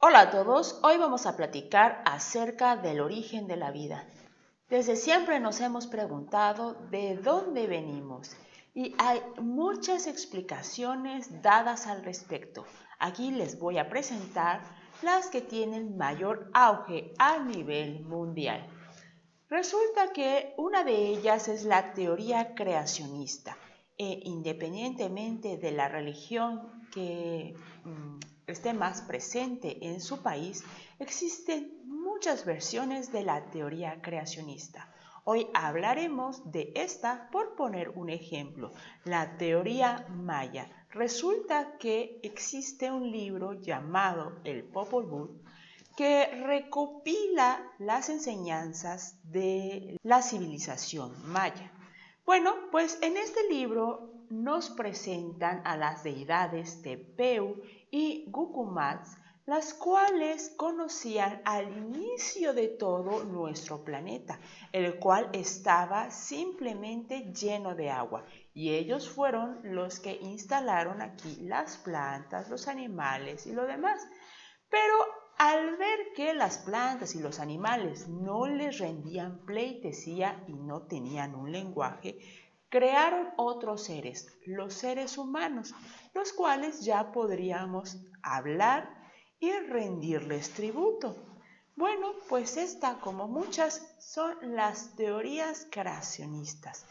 Hola a todos, hoy vamos a platicar acerca del origen de la vida. Desde siempre nos hemos preguntado de dónde venimos y hay muchas explicaciones dadas al respecto. Aquí les voy a presentar las que tienen mayor auge a nivel mundial. Resulta que una de ellas es la teoría creacionista e independientemente de la religión que esté más presente en su país, existen muchas versiones de la teoría creacionista. Hoy hablaremos de esta por poner un ejemplo, la teoría maya. Resulta que existe un libro llamado el Popol Vuh que recopila las enseñanzas de la civilización maya. Bueno, pues en este libro nos presentan a las deidades Tepeu y Gucumatz, las cuales conocían al inicio de todo nuestro planeta, el cual estaba simplemente lleno de agua. Y ellos fueron los que instalaron aquí las plantas, los animales y lo demás. Pero al ver que las plantas y los animales no les rendían pleitesía y no tenían un lenguaje, crearon otros seres, los seres humanos, los cuales ya podríamos hablar y rendirles tributo. Bueno, pues esta, como muchas, son las teorías creacionistas.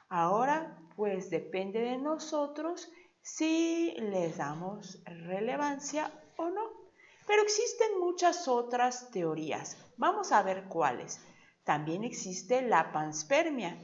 Ahora, pues depende de nosotros si les damos relevancia o no. Pero existen muchas otras teorías. Vamos a ver cuáles. También existe la panspermia,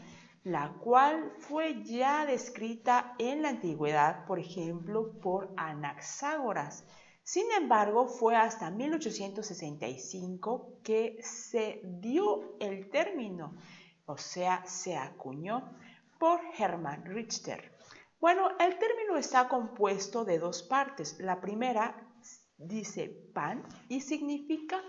la cual fue ya descrita en la antigüedad, por ejemplo, por Anaxágoras. Sin embargo, fue hasta 1865 que se dio el término, o sea, se acuñó por Hermann Richter. Bueno, el término está compuesto de dos partes. La primera dice pan y significa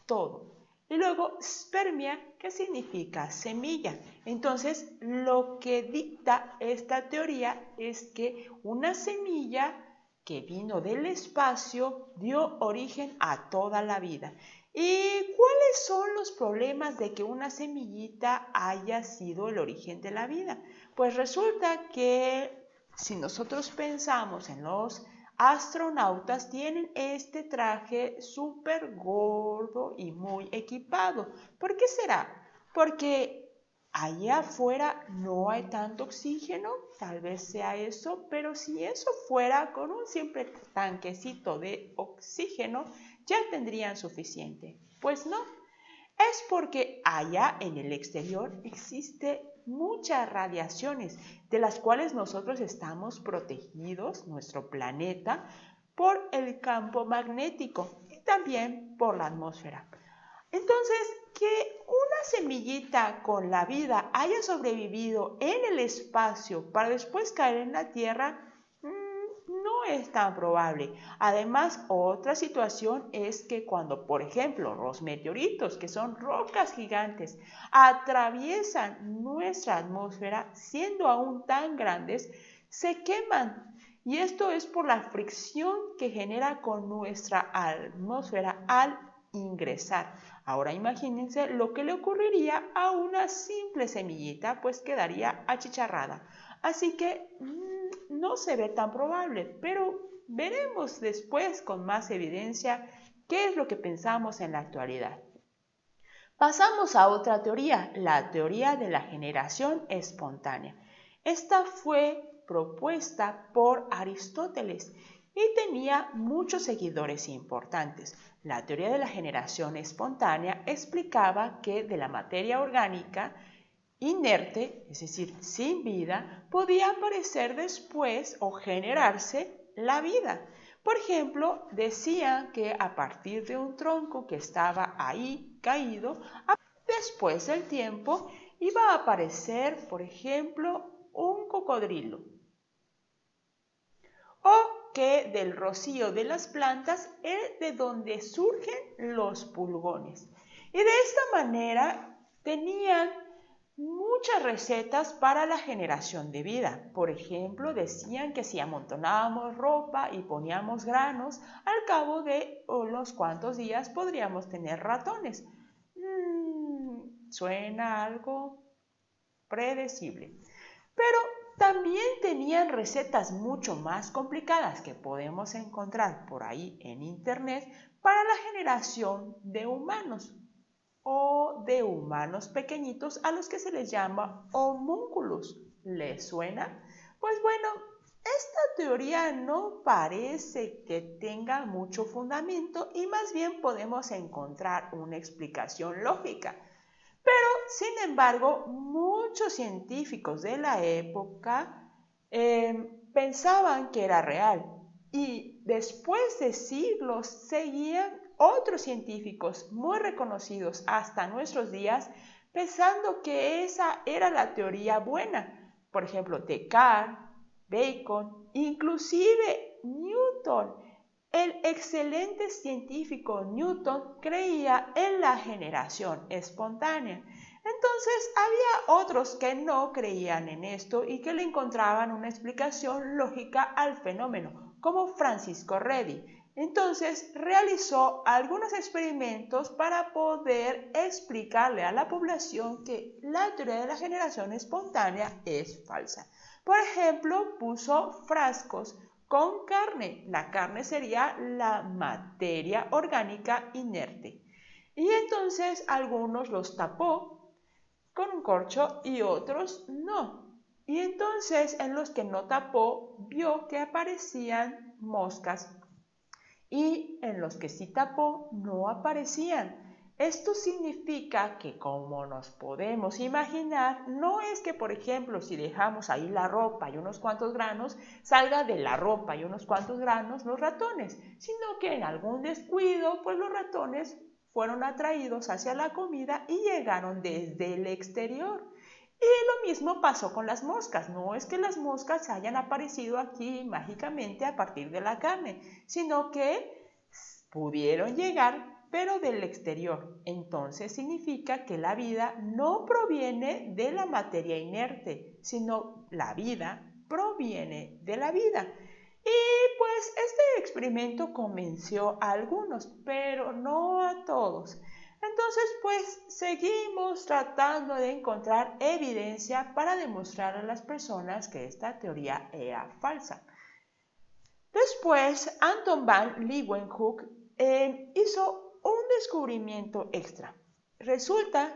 todo. Y luego spermia, que significa semilla. Entonces, lo que dicta esta teoría es que una semilla que vino del espacio dio origen a toda la vida. ¿Y cuáles son los problemas de que una semillita haya sido el origen de la vida? Pues resulta que si nosotros pensamos en los astronautas, tienen este traje súper gordo y muy equipado. ¿Por qué será? Porque allá afuera no hay tanto oxígeno, tal vez sea eso, pero si eso fuera con un simple tanquecito de oxígeno, ya tendrían suficiente. Pues no, es porque allá en el exterior existe muchas radiaciones de las cuales nosotros estamos protegidos, nuestro planeta, por el campo magnético y también por la atmósfera. Entonces, que una semillita con la vida haya sobrevivido en el espacio para después caer en la Tierra, no es tan probable. Además, otra situación es que cuando, por ejemplo, los meteoritos, que son rocas gigantes, atraviesan nuestra atmósfera, siendo aún tan grandes, se queman. Y esto es por la fricción que genera con nuestra atmósfera al ingresar. Ahora imagínense lo que le ocurriría a una simple semillita, pues quedaría achicharrada. Así que no se ve tan probable, pero veremos después con más evidencia qué es lo que pensamos en la actualidad. Pasamos a otra teoría, la teoría de la generación espontánea. Esta fue propuesta por Aristóteles y tenía muchos seguidores importantes. La teoría de la generación espontánea explicaba que de la materia orgánica inerte, es decir, sin vida, podía aparecer después o generarse la vida. Por ejemplo, decían que a partir de un tronco que estaba ahí caído, después del tiempo iba a aparecer, por ejemplo, un cocodrilo. O que del rocío de las plantas es de donde surgen los pulgones. Y de esta manera tenían muchas recetas para la generación de vida. Por ejemplo, decían que si amontonábamos ropa y poníamos granos, al cabo de unos cuantos días podríamos tener ratones. Suena algo predecible. Pero también tenían recetas mucho más complicadas que podemos encontrar por ahí en internet para la generación de humanos o de humanos pequeñitos a los que se les llama homúnculos. ¿Les suena? Pues bueno, esta teoría no parece que tenga mucho fundamento y más bien podemos encontrar una explicación lógica. Pero, sin embargo, muchos científicos de la época pensaban que era real y después de siglos seguían otros científicos muy reconocidos hasta nuestros días pensando que esa era la teoría buena. Por ejemplo, Descartes, Bacon, inclusive Newton. El excelente científico Newton creía en la generación espontánea. Entonces había otros que no creían en esto y que le encontraban una explicación lógica al fenómeno, como Francisco Redi. Entonces realizó algunos experimentos para poder explicarle a la población que la teoría de la generación espontánea es falsa. Por ejemplo, puso frascos con carne. La carne sería la materia orgánica inerte. Y entonces algunos los tapó con un corcho y otros no. Y entonces en los que no tapó vio que aparecían moscas y en los que sí tapó no aparecían. Esto significa que, como nos podemos imaginar, no es que, por ejemplo, si dejamos ahí la ropa y unos cuantos granos, salga de la ropa y unos cuantos granos los ratones, sino que en algún descuido, pues los ratones fueron atraídos hacia la comida y llegaron desde el exterior. Y lo mismo pasó con las moscas. No es que las moscas hayan aparecido aquí mágicamente a partir de la carne, sino que pudieron llegar, pero del exterior. Entonces significa que la vida no proviene de la materia inerte, sino la vida proviene de la vida. Y pues este experimento convenció a algunos, pero no a todos. Entonces, pues seguimos tratando de encontrar evidencia para demostrar a las personas que esta teoría era falsa. Después, Anton van Leeuwenhoek hizo un descubrimiento extra. Resulta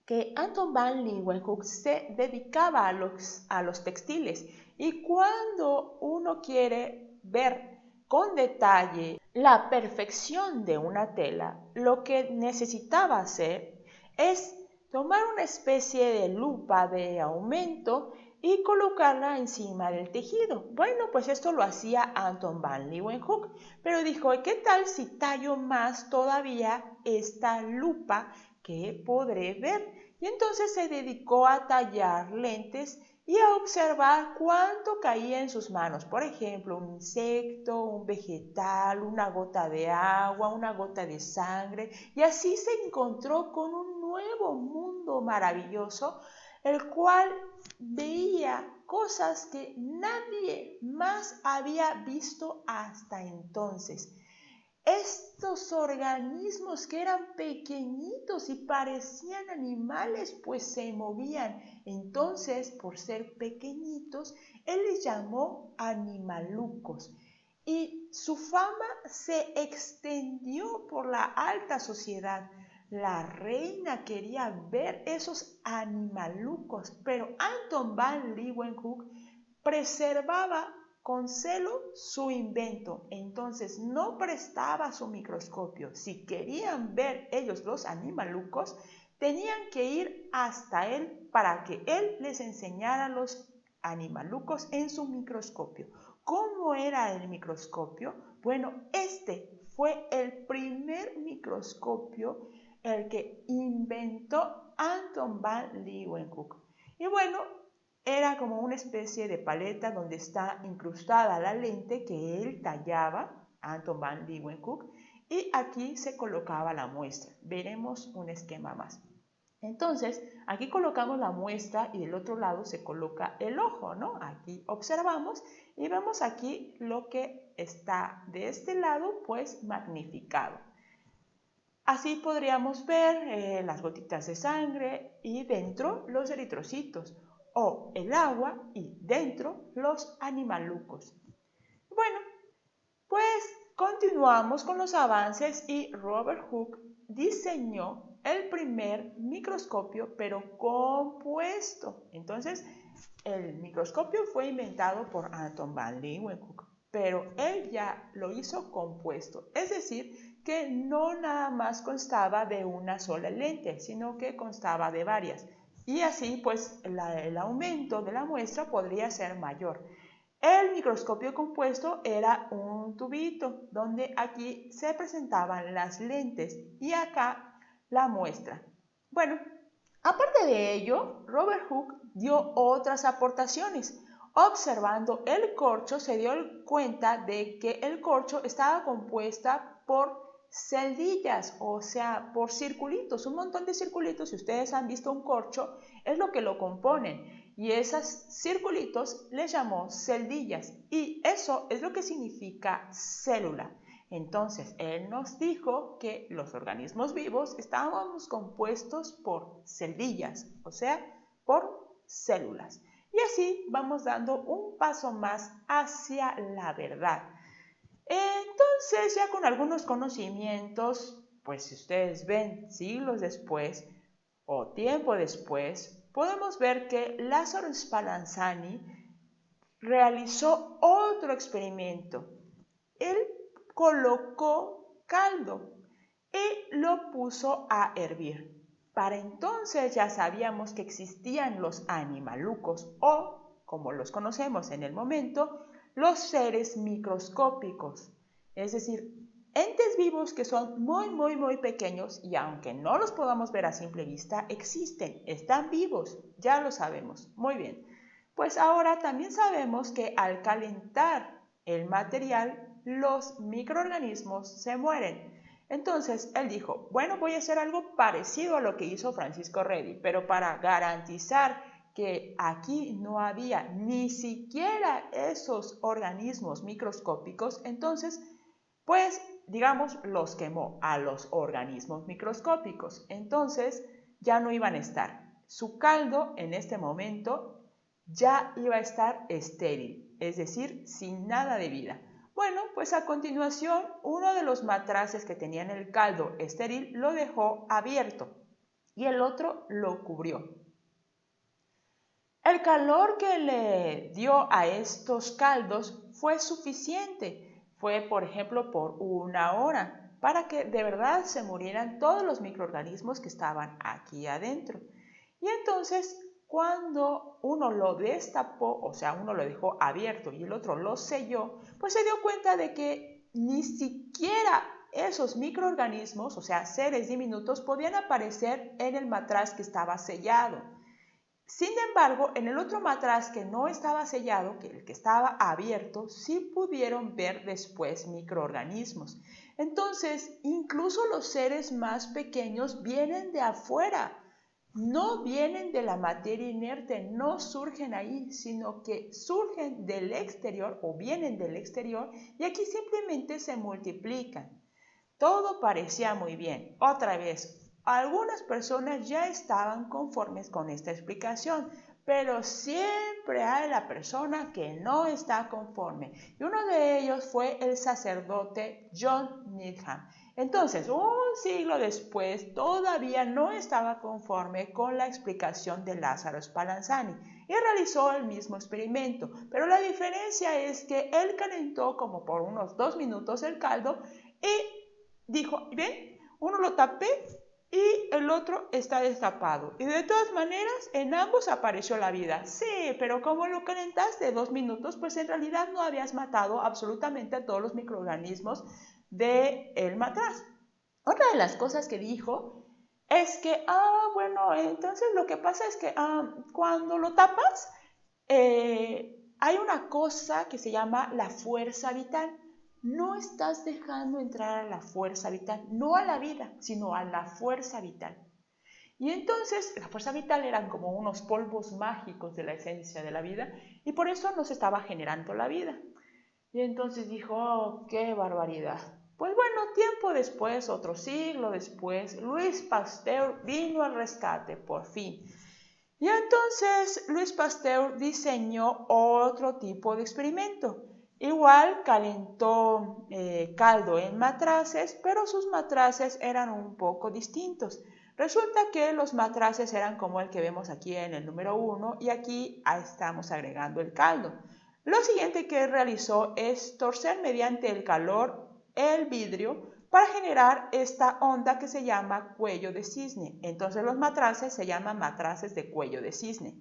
que Anton van Leeuwenhoek se dedicaba a los textiles y cuando uno quiere ver con detalle la perfección de una tela, lo que necesitaba hacer es tomar una especie de lupa de aumento y colocarla encima del tejido. Bueno, pues esto lo hacía Anton van Leeuwenhoek, pero dijo, ¿qué tal si tallo más todavía esta lupa que podré ver? Y entonces se dedicó a tallar lentes y a observar cuánto caía en sus manos. Por ejemplo, un insecto, un vegetal, una gota de agua, una gota de sangre. Y así se encontró con un nuevo mundo maravilloso, el cual veía cosas que nadie más había visto hasta entonces. Estos organismos que eran pequeñitos y parecían animales, pues se movían. Entonces, por ser pequeñitos, él les llamó animalucos. Y su fama se extendió por la alta sociedad. La reina quería ver esos animalucos, pero Anton van Leeuwenhoek preservaba con celo su invento. Entonces no prestaba su microscopio. Si querían ver ellos los animalucos, tenían que ir hasta él para que él les enseñara los animalucos en su microscopio. ¿Cómo era el microscopio? Bueno, este fue el primer microscopio el que inventó Anton van Leeuwenhoek. Y bueno, era como una especie de paleta donde está incrustada la lente que él tallaba, Anton van Leeuwenhoek, y aquí se colocaba la muestra. Veremos un esquema más. Entonces, aquí colocamos la muestra y del otro lado se coloca el ojo, ¿no? Aquí observamos y vemos aquí lo que está de este lado, pues magnificado. Así podríamos ver las gotitas de sangre y dentro los eritrocitos, o el agua y dentro los animalucos. Bueno, pues continuamos con los avances y Robert Hooke diseñó el primer microscopio, pero compuesto. Entonces, el microscopio fue inventado por Anton van Leeuwenhoek, pero él ya lo hizo compuesto, es decir, que no nada más constaba de una sola lente, sino que constaba de varias. Y así, pues, el aumento de la muestra podría ser mayor. El microscopio compuesto era un tubito donde aquí se presentaban las lentes y acá la muestra. Bueno, aparte de ello, Robert Hooke dio otras aportaciones. Observando el corcho se dio cuenta de que el corcho estaba compuesta por celdillas, o sea, por circulitos, un montón de circulitos. Si ustedes han visto un corcho, es lo que lo componen. Y esos circulitos les llamó celdillas. Y eso es lo que significa célula. Entonces, él nos dijo que los organismos vivos estábamos compuestos por celdillas, o sea, por células. Y así vamos dando un paso más hacia la verdad. Entonces, ya con algunos conocimientos, pues si ustedes ven siglos después o tiempo después, podemos ver que Lázaro Spallanzani realizó otro experimento. Él colocó caldo y lo puso a hervir. Para entonces ya sabíamos que existían los animalucos o, como los conocemos en el momento, los seres microscópicos, es decir, entes vivos que son muy pequeños y aunque no los podamos ver a simple vista, existen, están vivos, ya lo sabemos. Muy bien, pues ahora también sabemos que al calentar el material, los microorganismos se mueren. Entonces él dijo, bueno, voy a hacer algo parecido a lo que hizo Francisco Redi, pero para garantizar que aquí no había ni siquiera esos organismos microscópicos, entonces, pues, digamos, los quemó a los organismos microscópicos. Entonces, ya no iban a estar. Su caldo, en este momento, ya iba a estar estéril, es decir, sin nada de vida. Bueno, pues a continuación, uno de los matraces que tenían el caldo estéril lo dejó abierto y el otro lo cubrió. El calor que le dio a estos caldos fue suficiente. Fue, por ejemplo, por 1 hora para que de verdad se murieran todos los microorganismos que estaban aquí adentro. Y entonces, cuando uno lo destapó, o sea, uno lo dejó abierto y el otro lo selló, pues se dio cuenta de que ni siquiera esos microorganismos, o sea, seres diminutos, podían aparecer en el matraz que estaba sellado. Sin embargo, en el otro matraz que no estaba sellado, que el que estaba abierto, sí pudieron ver después microorganismos. Entonces, incluso los seres más pequeños vienen de afuera, no vienen de la materia inerte, no surgen ahí, sino que surgen del exterior o vienen del exterior y aquí simplemente se multiplican. Todo parecía muy bien. Otra vez, algunas personas ya estaban conformes con esta explicación, pero siempre hay la persona que no está conforme. Y uno de ellos fue el sacerdote John Needham. Entonces, un siglo después, todavía no estaba conforme con la explicación de Lázaro Spallanzani y realizó el mismo experimento. Pero la diferencia es que él calentó como por unos 2 minutos el caldo y dijo, ven, uno lo tapé y el otro está destapado. Y de todas maneras, en ambos apareció la vida. Sí, pero como lo calentaste 2 minutos, pues en realidad no habías matado absolutamente a todos los microorganismos del matraz. Otra de las cosas que dijo es que, bueno, entonces lo que pasa es que cuando lo tapas, hay una cosa que se llama la fuerza vital. No estás dejando entrar a la fuerza vital, no a la vida, sino a la fuerza vital. Y entonces la fuerza vital eran como unos polvos mágicos de la esencia de la vida y por eso nos estaba generando la vida. Y entonces dijo, oh, qué barbaridad. Pues bueno, tiempo después, otro siglo después, Luis Pasteur vino al rescate, por fin. Y entonces Luis Pasteur diseñó otro tipo de experimento. Igual calentó caldo en matraces, pero sus matraces eran un poco distintos. Resulta que los matraces eran como el que vemos aquí en el número 1 y aquí estamos agregando el caldo. Lo siguiente que realizó es torcer mediante el calor el vidrio para generar esta onda que se llama cuello de cisne. Entonces los matraces se llaman matraces de cuello de cisne.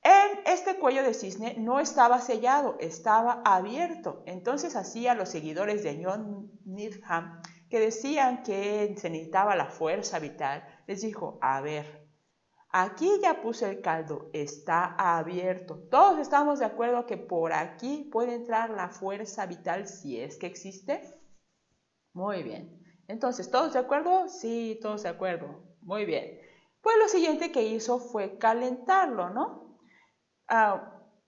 En este cuello de cisne no estaba sellado, estaba abierto. Entonces así a los seguidores de John Needham, que decían que se necesitaba la fuerza vital, les dijo, a ver, aquí ya puse el caldo, está abierto. Todos estamos de acuerdo que por aquí puede entrar la fuerza vital si es que existe. Muy bien. Entonces, ¿todos de acuerdo? Sí, todos de acuerdo. Muy bien. Pues lo siguiente que hizo fue calentarlo, ¿no?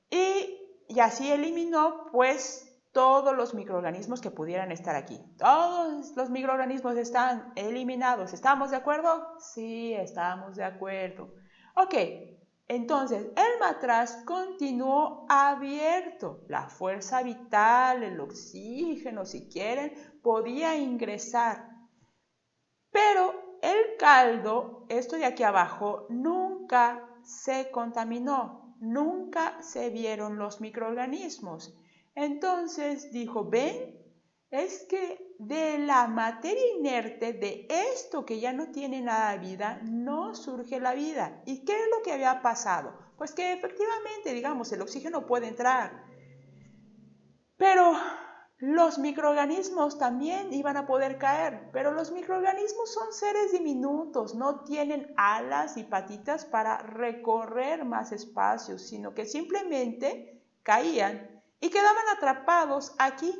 Y así eliminó, pues, todos los microorganismos que pudieran estar aquí. Todos los microorganismos están eliminados. ¿Estamos de acuerdo? Sí, estamos de acuerdo. Ok, entonces el matraz continuó abierto. La fuerza vital, el oxígeno, si quieren, podía ingresar. Pero el caldo, esto de aquí abajo, nunca se contaminó. Nunca se vieron los microorganismos. Entonces dijo, ven, es que de la materia inerte, de esto que ya no tiene nada de vida, no surge la vida. ¿Y qué es lo que había pasado? Pues que efectivamente, digamos, el oxígeno puede entrar, pero los microorganismos también iban a poder caer, pero los microorganismos son seres diminutos, no tienen alas y patitas para recorrer más espacios, sino que simplemente caían y quedaban atrapados aquí.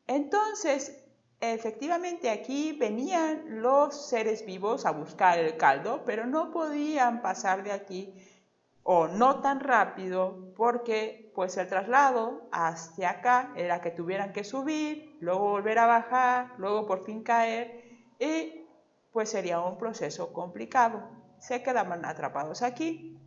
Entonces, efectivamente aquí venían los seres vivos a buscar el caldo, pero no podían pasar de aquí o no tan rápido porque pues el traslado hacia acá era que tuvieran que subir, luego volver a bajar, luego por fin caer y pues sería un proceso complicado. Se quedaban atrapados aquí.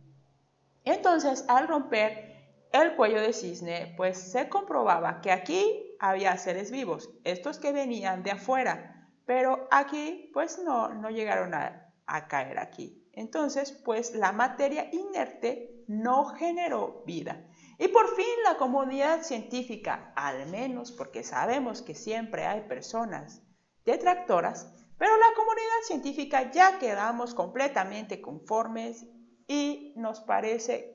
Entonces al romper el cuello de cisne pues se comprobaba que aquí había seres vivos, estos que venían de afuera, pero aquí pues no llegaron a caer aquí. Entonces, pues la materia inerte no generó vida. Y por fin la comunidad científica, al menos porque sabemos que siempre hay personas detractoras, pero la comunidad científica ya quedamos completamente conformes y nos parece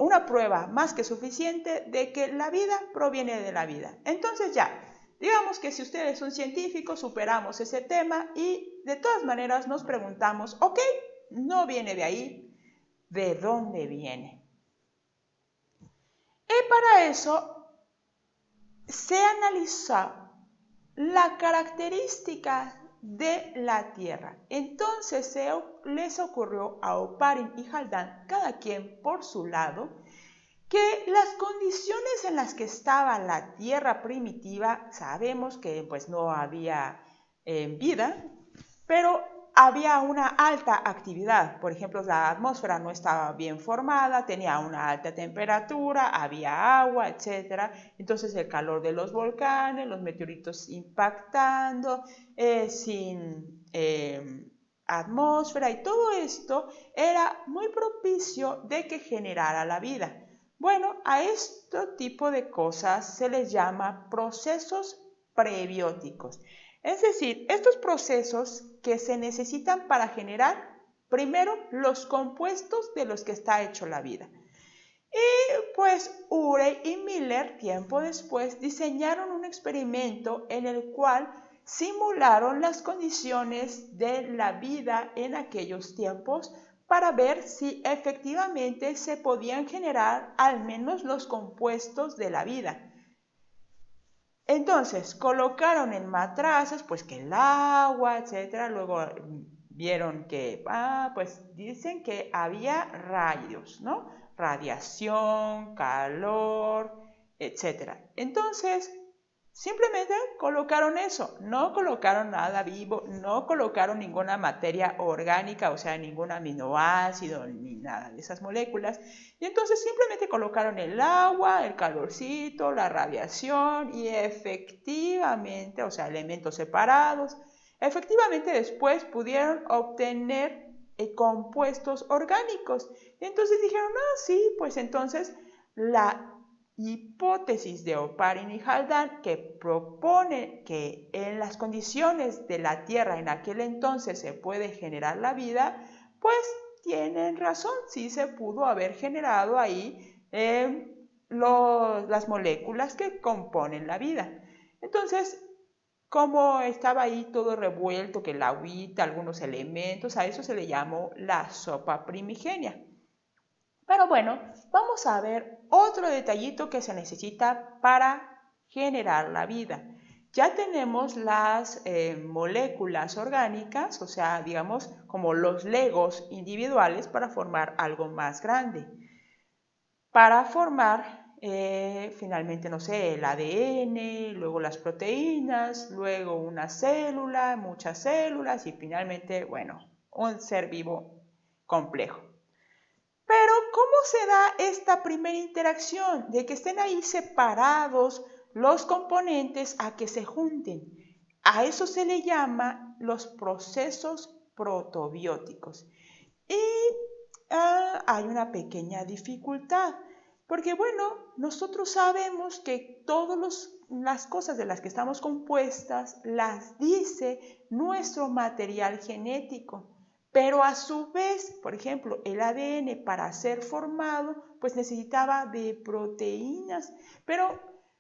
una prueba más que suficiente de que la vida proviene de la vida. Entonces ya, digamos que si ustedes son científicos, superamos ese tema y de todas maneras nos preguntamos, ok, no viene de ahí, ¿de dónde viene? Y para eso se analiza la característica de la Tierra. Entonces les ocurrió a Oparin y Haldane, cada quien por su lado, que las condiciones en las que estaba la Tierra primitiva, sabemos que pues no había vida, pero había una alta actividad. Por ejemplo, la atmósfera no estaba bien formada, tenía una alta temperatura, había agua, etc. Entonces el calor de los volcanes, los meteoritos impactando, sin atmósfera y todo esto era muy propicio de que generara la vida. Bueno, a este tipo de cosas se les llama procesos prebióticos. Es decir, estos procesos que se necesitan para generar, primero, los compuestos de los que está hecho la vida. Y pues Urey y Miller, tiempo después, diseñaron un experimento en el cual simularon las condiciones de la vida en aquellos tiempos para ver si efectivamente se podían generar al menos los compuestos de la vida. Entonces colocaron en matraces pues que el agua, etcétera, luego vieron que, pues dicen que había rayos, ¿no? Radiación, calor, etc. Entonces, simplemente colocaron eso, no colocaron nada vivo, no colocaron ninguna materia orgánica, o sea, ningún aminoácido ni nada de esas moléculas. Y entonces simplemente colocaron el agua, el calorcito, la radiación y efectivamente, o sea, elementos separados, efectivamente después pudieron obtener compuestos orgánicos. Y entonces dijeron, sí, pues entonces la hipótesis de Oparin y Haldane, que propone que en las condiciones de la Tierra en aquel entonces se puede generar la vida, pues tienen razón, sí se pudo haber generado ahí las moléculas que componen la vida. Entonces, como estaba ahí todo revuelto, que la agüita, algunos elementos, a eso se le llamó la sopa primigenia. Pero bueno, vamos a ver otro detallito que se necesita para generar la vida. Ya tenemos las moléculas orgánicas, o sea, digamos, como los legos individuales para formar algo más grande. Para formar, finalmente, no sé, el ADN, luego las proteínas, luego una célula, muchas células y finalmente, bueno, un ser vivo complejo. Pero, ¿cómo se da esta primera interacción de que estén ahí separados los componentes a que se junten? A eso se le llama los procesos protobióticos. Y hay una pequeña dificultad, porque bueno, nosotros sabemos que todas las cosas de las que estamos compuestas las dice nuestro material genético. Pero a su vez, por ejemplo, el ADN para ser formado, pues necesitaba de proteínas. Pero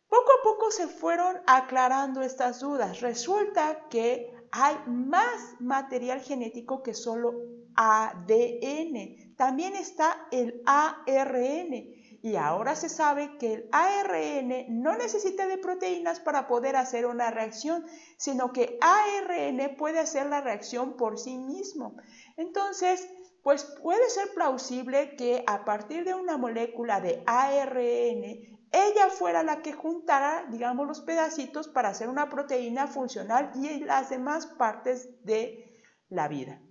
poco a poco se fueron aclarando estas dudas. Resulta que hay más material genético que solo ADN. También está el ARN. Y ahora se sabe que el ARN no necesita de proteínas para poder hacer una reacción, sino que ARN puede hacer la reacción por sí mismo. Entonces, pues puede ser plausible que a partir de una molécula de ARN, ella fuera la que juntara, digamos, los pedacitos para hacer una proteína funcional y las demás partes de la vida.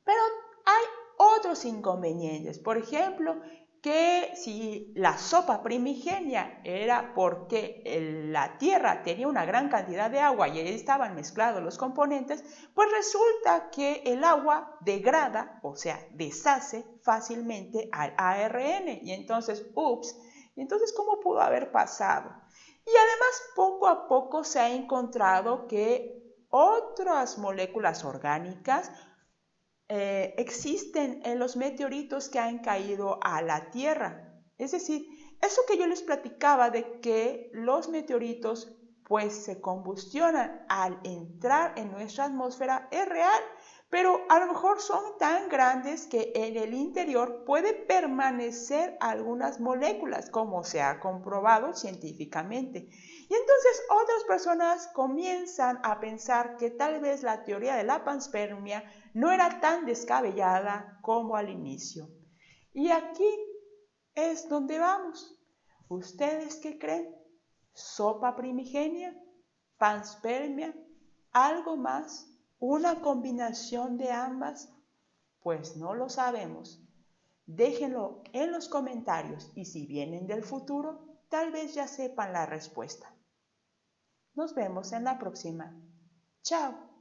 Pero hay otros inconvenientes. Por ejemplo, que si la sopa primigenia era porque la tierra tenía una gran cantidad de agua y ahí estaban mezclados los componentes, pues resulta que el agua degrada, o sea, deshace fácilmente al ARN. Y entonces, ¿cómo pudo haber pasado? Y además, poco a poco se ha encontrado que otras moléculas orgánicas existen en los meteoritos que han caído a la Tierra. Es decir, eso que yo les platicaba de que los meteoritos pues se combustionan al entrar en nuestra atmósfera es real, pero a lo mejor son tan grandes que en el interior puede permanecer algunas moléculas, como se ha comprobado científicamente. Y entonces otras personas comienzan a pensar que tal vez la teoría de la panspermia no era tan descabellada como al inicio. Y aquí es donde vamos. ¿Ustedes qué creen? ¿Sopa primigenia? ¿Panspermia? ¿Algo más? ¿Una combinación de ambas? Pues no lo sabemos. Déjenlo en los comentarios y si vienen del futuro, tal vez ya sepan la respuesta. Nos vemos en la próxima. Chao.